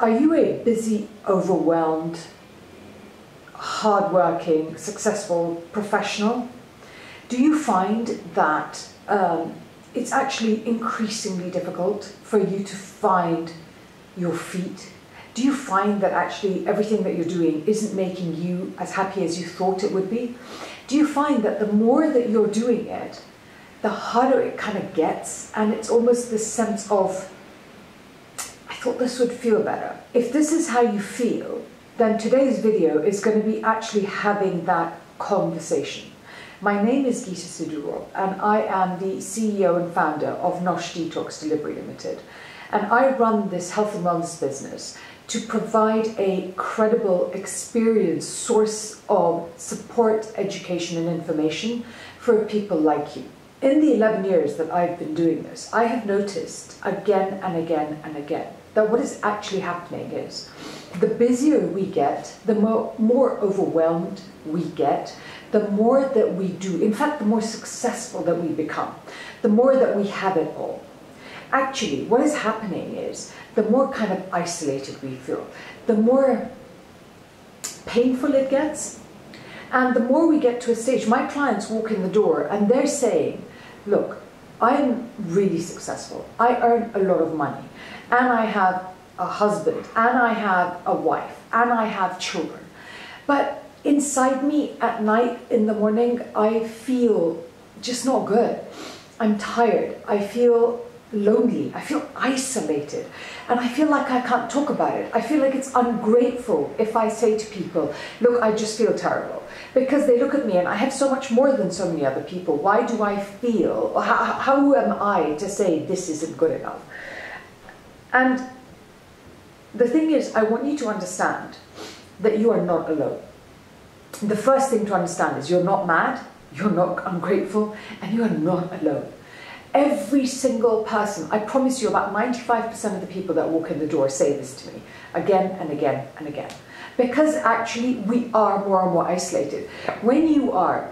Are you a busy, overwhelmed, hardworking, successful professional? Do you find that it's actually increasingly difficult for you to find your feet? Do you find that actually everything that you're doing isn't making you as happy as you thought it would be? Do you find that the more that you're doing it, the harder it kind of gets, and it's almost this sense of, I thought this would feel better. If this is how you feel, then today's video is going to be actually having that conversation. My name is Geeta Sidhu-Robb and I am the CEO and founder of Nosh Detox Delivery Limited. And I run this health and wellness business to provide a credible, experienced source of support, education and information for people like you. In the 11 years that I've been doing this, I have noticed again and again and again that what is actually happening is the busier we get, the more overwhelmed we get, the more that we do, in fact, the more successful that we become, the more that we have it all. Actually, what is happening is the more kind of isolated we feel, the more painful it gets, and the more we get to a stage. My clients walk in the door and they're saying, look, I'm really successful, I earn a lot of money, and I have a husband, and I have a wife, and I have children, but inside me at night, in the morning, I feel just not good. I'm tired, I feel lonely, I feel isolated, and I feel like I can't talk about it. I feel like it's ungrateful if I say to people, look, I just feel terrible, because they look at me and I have so much more than so many other people. Why do I feel, how am I to say this isn't good enough? And the thing is, I want you to understand that you are not alone. The first thing to understand is you're not mad, you're not ungrateful, and you are not alone. Every single person, I promise you, about 95% of the people that walk in the door say this to me again and again and again. Because actually we are more and more isolated. When you are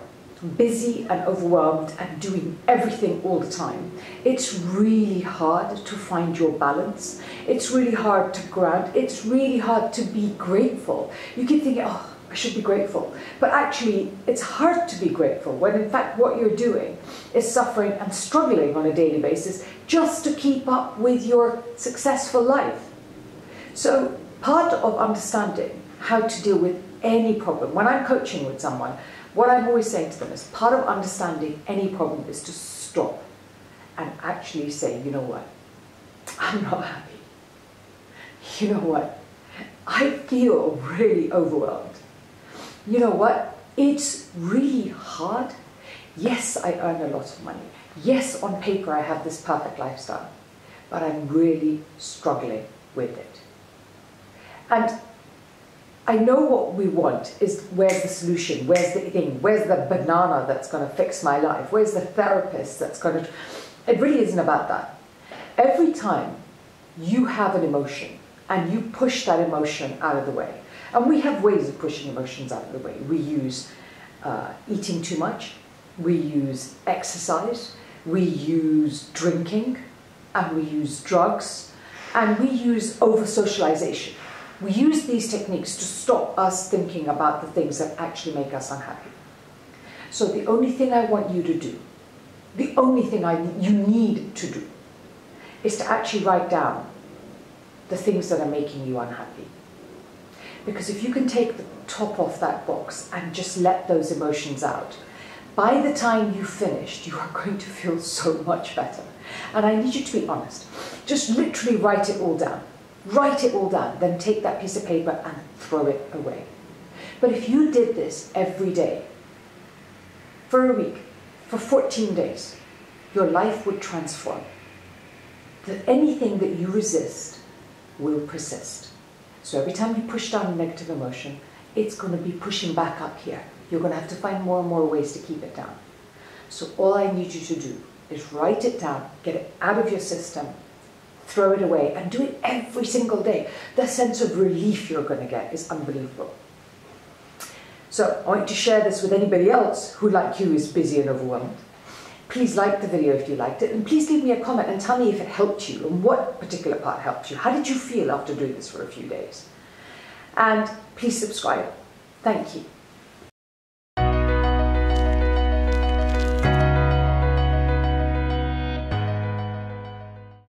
busy and overwhelmed and doing everything all the time, it's really hard to find your balance. It's really hard to ground. It's really hard to be grateful. You keep thinking, oh, I should be grateful. But actually, it's hard to be grateful when in fact what you're doing is suffering and struggling on a daily basis just to keep up with your successful life. So part of understanding how to deal with any problem, when I'm coaching with someone, what I'm always saying to them is part of understanding any problem is to stop and actually say, you know what, I'm not happy. You know what, I feel really overwhelmed. You know what, it's really hard. Yes, I earn a lot of money. Yes, on paper I have this perfect lifestyle, but I'm really struggling with it. And I know what we want is, where's the solution? Where's the thing? Where's the banana that's going to fix my life? Where's the therapist that's going to... It really isn't about that. Every time you have an emotion and you push that emotion out of the way, and we have ways of pushing emotions out of the way. We use eating too much, we use exercise, we use drinking, and we use drugs, and we use over-socialization. We use these techniques to stop us thinking about the things that actually make us unhappy. So the only thing I want you to do, the only thing you need to do, is to actually write down the things that are making you unhappy. Because if you can take the top off that box and just let those emotions out, by the time you've finished, you are going to feel so much better. And I need you to be honest. Just literally write it all down. Write it all down, then take that piece of paper and throw it away. But if you did this every day, for a week, for 14 days, your life would transform. That anything that you resist will persist. So every time you push down a negative emotion, it's going to be pushing back up here. You're going to have to find more and more ways to keep it down. So all I need you to do is write it down, get it out of your system, throw it away, and do it every single day. The sense of relief you're going to get is unbelievable. So I want to share this with anybody else who, like you, is busy and overwhelmed. Please like the video if you liked it, and please leave me a comment and tell me if it helped you and what particular part helped you. How did you feel after doing this for a few days? And please subscribe. Thank you.